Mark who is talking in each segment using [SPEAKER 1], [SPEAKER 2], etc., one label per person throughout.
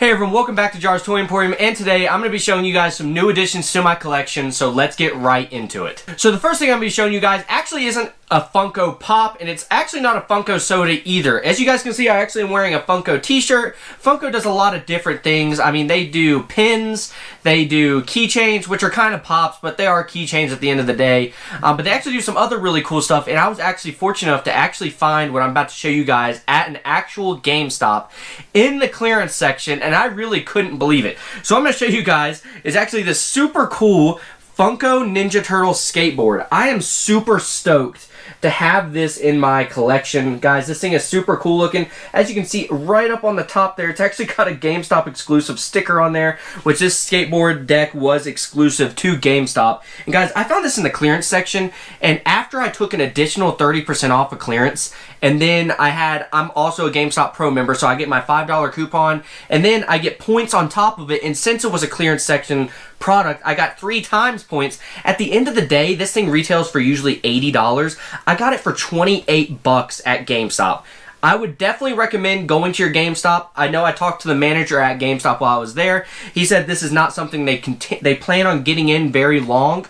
[SPEAKER 1] Hey everyone, welcome back to Jar's Toy Emporium, and today I'm going to be showing you guys some new additions to my collection, so let's get right into it. So the first thing I'm going to be showing you guys actually isn't a Funko Pop, and it's actually not a Funko Soda either. As you guys can see, I actually am wearing a Funko t-shirt. Funko does a lot of different things. I mean, they do pins, they do keychains, which are kind of pops, but they are keychains at the end of the day. But they actually do some other really cool stuff, and I was actually fortunate enough to actually find what I'm about to show you guys at an actual GameStop in the clearance section, and I really couldn't believe it. So I'm going to show you guys is actually this super cool Funko Ninja Turtle skateboard. I am super stoked to have this in my collection. Guys, this thing is super cool looking. As you can see right up on the top there, it's actually got a GameStop exclusive sticker on there, which this skateboard deck was exclusive to GameStop. And guys, I found this in the clearance section, and after I took an additional 30% off of clearance, and then I'm also a GameStop Pro member, so I get my $5 coupon, and then I get points on top of it, and since it was a clearance section product, I got 3 times points. At the end of the day, this thing retails for usually $80. I got it for 28 bucks at GameStop. I would definitely recommend going to your GameStop. I know I talked to the manager at GameStop while I was there. He said this is not something they plan on getting in very long.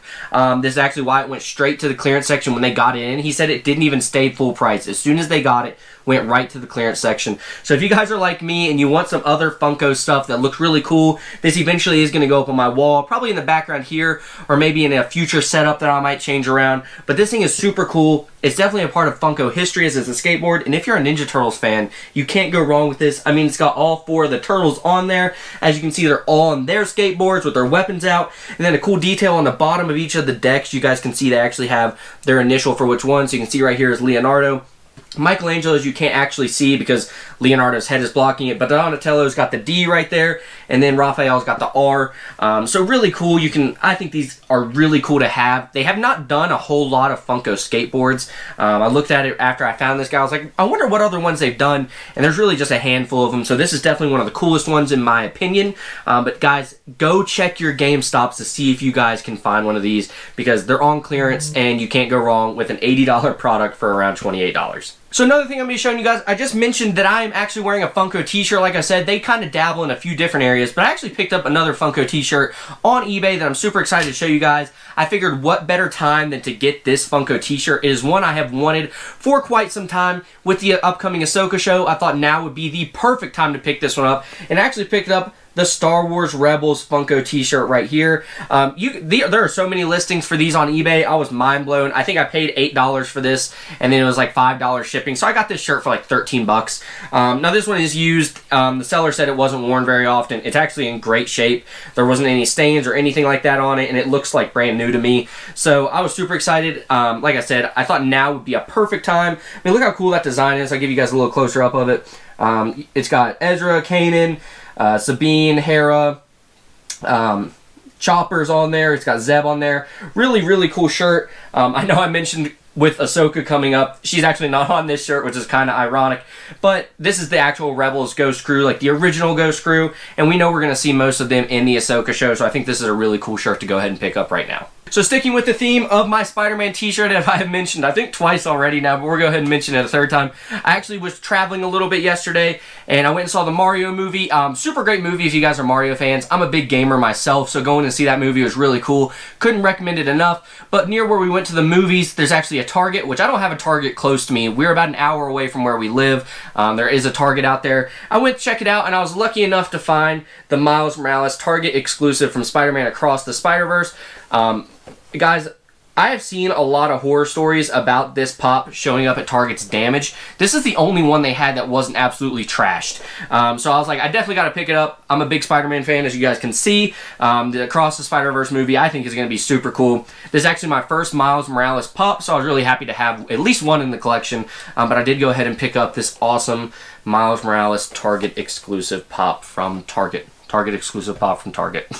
[SPEAKER 1] This is actually why it went straight to the clearance section when they got it in. He said it didn't even stay full price. As soon as they got it, went right to the clearance section. So if you guys are like me and you want some other Funko stuff that looks really cool, this eventually is going to go up on my wall, probably in the background here, or maybe in a future setup that I might change around. But this thing is super cool. It's definitely a part of Funko history as it's a skateboard, and if you're a Ninja Turtles fan, you can't go wrong with this. I mean, it's got all 4 of the Turtles on there. As you can see, they're all on their skateboards with their weapons out, and then a cool detail on the bottom of each of the decks. You guys can see they actually have their initial for which one, so you can see right here is Leonardo. Michelangelo's you can't actually see because Leonardo's head is blocking it, but Donatello's got the D right there, and then Raphael's got the R. So really cool. I think these are really cool to have. They have not done a whole lot of Funko skateboards. I looked at it after I found this guy. I was like, I wonder what other ones they've done, and there's really just a handful of them. So this is definitely one of the coolest ones in my opinion. But guys, go check your GameStops to see if you guys can find one of these because they're on clearance, and you can't go wrong with an $80 product for around $28. So another thing I'm going to be showing you guys, I just mentioned that I am actually wearing a Funko t-shirt. Like I said, they kind of dabble in a few different areas, but I actually picked up another Funko t-shirt on eBay that I'm super excited to show you guys. I figured what better time than to get this Funko t-shirt. It is one I have wanted for quite some time. With the upcoming Ahsoka show, I thought now would be the perfect time to pick this one up, and I actually picked up the Star Wars Rebels Funko t-shirt right here. There are so many listings for these on eBay. I was mind blown. I think I paid $8 for this, and then it was like $5 shipping. So I got this shirt for like 13 bucks. Now this one is used. The seller said it wasn't worn very often. It's actually in great shape. There wasn't any stains or anything like that on it, and it looks like brand new to me. So I was super excited. Like I said, I thought now would be a perfect time. I mean, look how cool that design is. I'll give you guys a little closer up of it. It's got Ezra, Kanan, Sabine, Hera, Chopper's on there. It's got Zeb on there. Really, really cool shirt. I know I mentioned with Ahsoka coming up, she's actually not on this shirt, which is kind of ironic, but this is the actual Rebels Ghost Crew, like the original Ghost Crew, and we know we're going to see most of them in the Ahsoka show, so I think this is a really cool shirt to go ahead and pick up right now. So sticking with the theme of my Spider-Man t-shirt, as I have mentioned, I think twice already now, but we'll go ahead and mention it a third time. I actually was traveling a little bit yesterday, and I went and saw the Mario movie. Super great movie if you guys are Mario fans. I'm a big gamer myself, so going to see that movie was really cool. Couldn't recommend it enough, but near where we went to the movies, there's actually a Target, which I don't have a Target close to me. We're about an hour away from where we live. There is a Target out there. I went to check it out, and I was lucky enough to find the Miles Morales Target exclusive from Spider-Man Across the Spider-Verse. Guys, I have seen a lot of horror stories about this pop showing up at Target's damaged. This is the only one they had that wasn't absolutely trashed. So I was like, I definitely got to pick it up. I'm a big Spider-Man fan, as you guys can see. The Across the Spider-Verse movie, I think, is going to be super cool. This is actually my first Miles Morales pop, so I was really happy to have at least one in the collection. But I did go ahead and pick up this awesome Miles Morales Target exclusive pop from Target. Target exclusive pop from Target.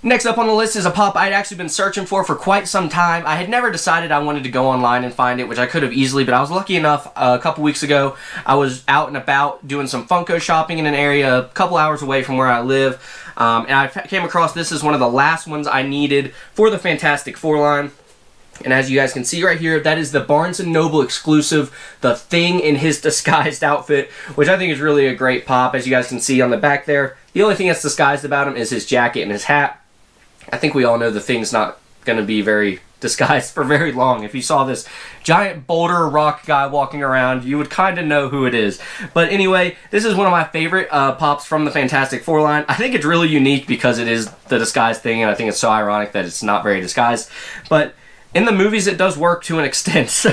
[SPEAKER 1] Next up on the list is a pop I'd actually been searching for quite some time. I had never decided I wanted to go online and find it, which I could have easily, but I was lucky enough a couple weeks ago. I was out and about doing some Funko shopping in an area a couple hours away from where I live, and I came across this as one of the last ones I needed for the Fantastic Four line. And as you guys can see right here, that is the Barnes & Noble exclusive, the Thing in his disguised outfit, which I think is really a great pop. As you guys can see on the back there, the only thing that's disguised about him is his jacket and his hat. I think we all know the Thing's not going to be very disguised for very long. If you saw this giant boulder rock guy walking around, you would kind of know who it is. But anyway, this is one of my favorite pops from the Fantastic Four line. I think it's really unique because it is the disguised Thing, and I think it's so ironic that it's not very disguised. But in the movies, it does work to an extent. So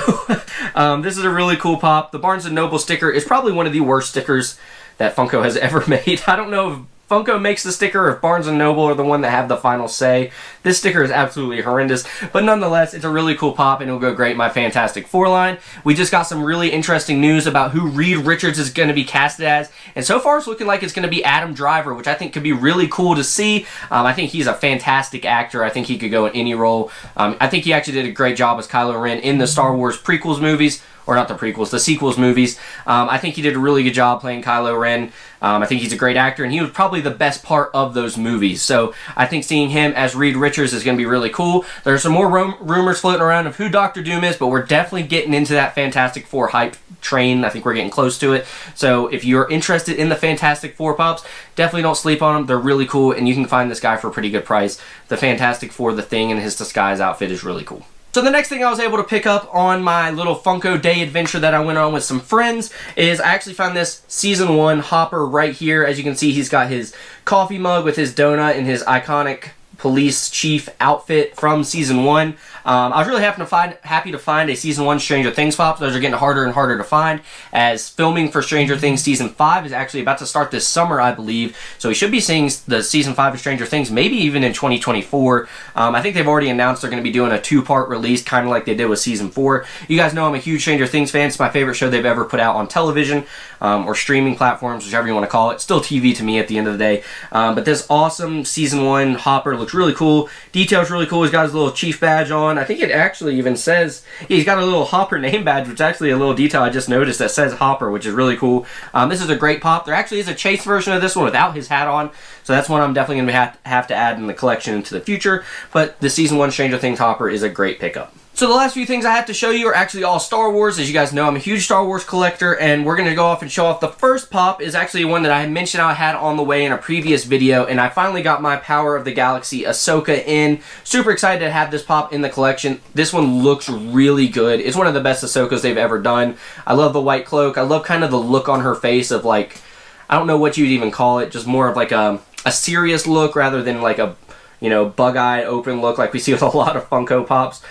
[SPEAKER 1] this is a really cool pop. The Barnes & Noble sticker is probably one of the worst stickers that Funko has ever made. I don't know if Funko makes the sticker, if Barnes & Noble are the one that have the final say. This sticker is absolutely horrendous, but nonetheless, it's a really cool pop, and it'll go great in my Fantastic Four line. We just got some really interesting news about who Reed Richards is going to be casted as, and so far it's looking like it's going to be Adam Driver, which I think could be really cool to see. I think he's a fantastic actor. I think he could go in any role. I think he actually did a great job as Kylo Ren in the Star Wars prequels movies, or not the prequels, the sequels movies. I think he did a really good job playing Kylo Ren. I think he's a great actor, and he was probably the best part of those movies. So I think seeing him as Reed Richards is going to be really cool. There's some more rumors floating around of who Dr. Doom is, but we're definitely getting into that Fantastic Four hype train. I think we're getting close to it. So if you're interested in the Fantastic Four pops, definitely don't sleep on them. They're really cool, and you can find this guy for a pretty good price. The Fantastic Four, the Thing, and his disguise outfit is really cool. So the next thing I was able to pick up on my little Funko day adventure that I went on with some friends is I actually found this Season 1 Hopper right here. As you can see, he's got his coffee mug with his donut and his iconic police chief outfit from Season 1. I was really happy to find a Season 1 Stranger Things pop. Those are getting harder and harder to find, as filming for Stranger Things Season 5 is actually about to start this summer, I believe. So we should be seeing the Season 5 of Stranger Things maybe even in 2024. I think they've already announced they're going to be doing a 2-part release, kind of like they did with Season 4. You guys know I'm a huge Stranger Things fan. It's my favorite show they've ever put out on television, or streaming platforms, whichever you want to call it. Still TV to me at the end of the day. But this awesome Season 1 Hopper looks really cool. Detail's really cool. He's got his little chief badge on. I think it actually even says, he's got a little Hopper name badge, which is actually a little detail I just noticed that says Hopper, which is really cool. This is a great pop. There actually is a chase version of this one without his hat on, so that's one I'm definitely going to have to add in the collection into the future. But the Season 1 Stranger Things Hopper is a great pickup. So the last few things I have to show you are actually all Star Wars. As you guys know, I'm a huge Star Wars collector, and we're going to go off and show off. The first pop is actually one that I had mentioned I had on the way in a previous video, and I finally got my Power of the Galaxy Ahsoka in. Super excited to have this pop in the collection. This one looks really good. It's one of the best Ahsokas they've ever done. I love the white cloak. I love kind of the look on her face of, like, I don't know what you'd even call it, just more of like a serious look rather than like a, you know, bug-eyed open look like we see with a lot of Funko Pops.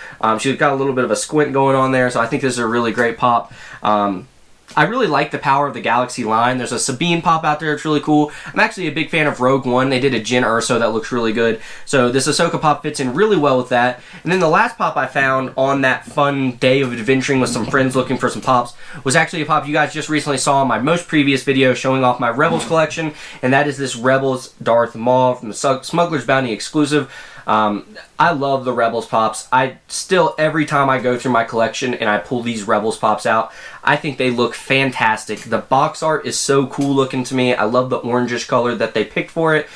[SPEAKER 1] She's got a little bit of a squint going on there, so I think this is a really great pop. I really like the Power of the Galaxy line. There's a Sabine pop out there. It's really cool. I'm actually a big fan of Rogue One. They did a Jyn Erso that looks really good. So this Ahsoka pop fits in really well with that. And then the last pop I found on that fun day of adventuring with some friends looking for some pops was actually a pop you guys just recently saw in my most previous video showing off my Rebels collection. And that is this Rebels Darth Maul from the Smuggler's Bounty exclusive. I love the Rebels pops. I still, every time I go through my collection and I pull these Rebels pops out, I think they look fantastic. The box art is so cool looking to me. I love the orangish color that they picked for it.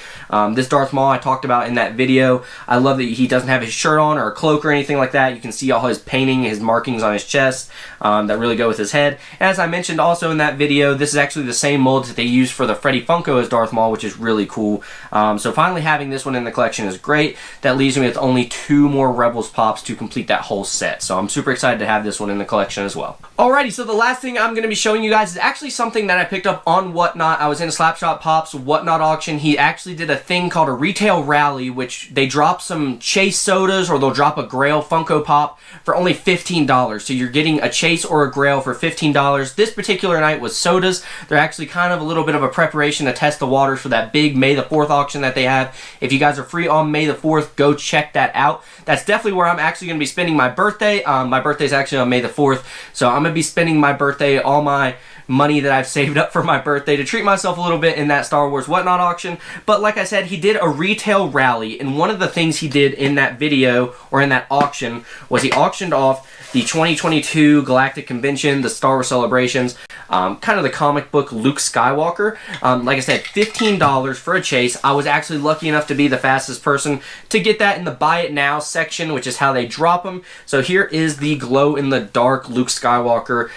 [SPEAKER 1] This Darth Maul I talked about in that video. I love that he doesn't have his shirt on or a cloak or anything like that. You can see all his painting, his markings on his chest that really go with his head. As I mentioned also in that video, this is actually the same mold that they used for the Freddy Funko as Darth Maul, which is really cool. So finally having this one in the collection is great. That leaves me with only 2 more Rebels pops to complete that whole set. So I'm super excited to have this one in the collection as well. Alrighty, so the last thing I'm going to be showing you guys is actually something that I picked up on Whatnot. I was in Slapshot Pop's Whatnot auction. He actually did a thing called a retail rally, which they drop some Chase sodas or they'll drop a Grail Funko Pop for only $15. So you're getting a Chase or a Grail for $15. This particular night was sodas. They're actually kind of a little bit of a preparation to test the waters for that big May the 4th auction that they have. If you guys are free on May the 4th, go check that out. That's definitely where I'm actually going to be spending my birthday. My birthday's actually on May the 4th, so I'm going to be spending my birthday, all my money that I've saved up for my birthday, to treat myself a little bit in that Star Wars Whatnot auction. But like I said, he did a retail rally, and one of the things he did in that video, or in that auction, was he auctioned off the 2022 Galactic Convention, the Star Wars Celebrations, kind of the comic book Luke Skywalker. Like I said, $15 for a chase. I was actually lucky enough to be the fastest person to get that in the Buy It Now section, which is how they drop them. So here is the glow-in-the-dark Luke Skywalker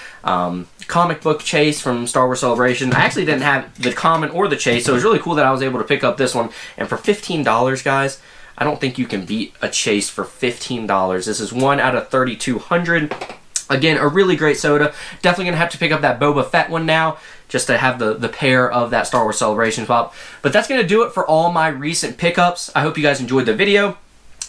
[SPEAKER 1] comic book chase from Star Wars Celebration. I actually didn't have the common or the chase, so it was really cool that I was able to pick up this one. And for $15, guys, I don't think you can beat a chase for $15. This is 1 out of 3,200. Again, a really great soda. Definitely going to have to pick up that Boba Fett one now, just to have the pair of that Star Wars Celebration pop. But that's going to do it for all my recent pickups. I hope you guys enjoyed the video.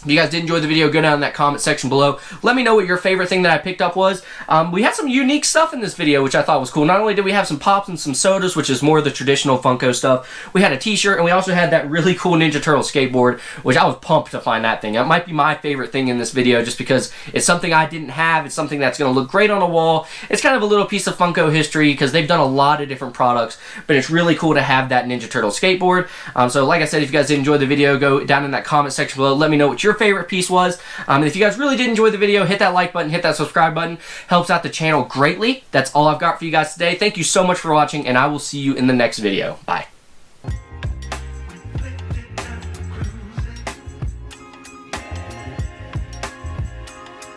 [SPEAKER 1] If you guys did enjoy the video, go down in that comment section below. Let me know what your favorite thing that I picked up was. We had some unique stuff in this video, which I thought was cool. Not only did we have some pops and some sodas, which is more of the traditional Funko stuff, we had a t-shirt, and we also had that really cool Ninja Turtle skateboard, which I was pumped to find that thing. It might be my favorite thing in this video, just because it's something I didn't have. It's something that's going to look great on a wall. It's kind of a little piece of Funko history, because they've done a lot of different products, but it's really cool to have that Ninja Turtle skateboard. So like I said, if you guys did enjoy the video, go down in that comment section below. Let me know what your favorite piece was. And if you guys really did enjoy the video, hit that like button, hit that subscribe button. Helps out the channel greatly. That's all I've got for you guys today. Thank you so much for watching, and I will see you in the next video. Bye.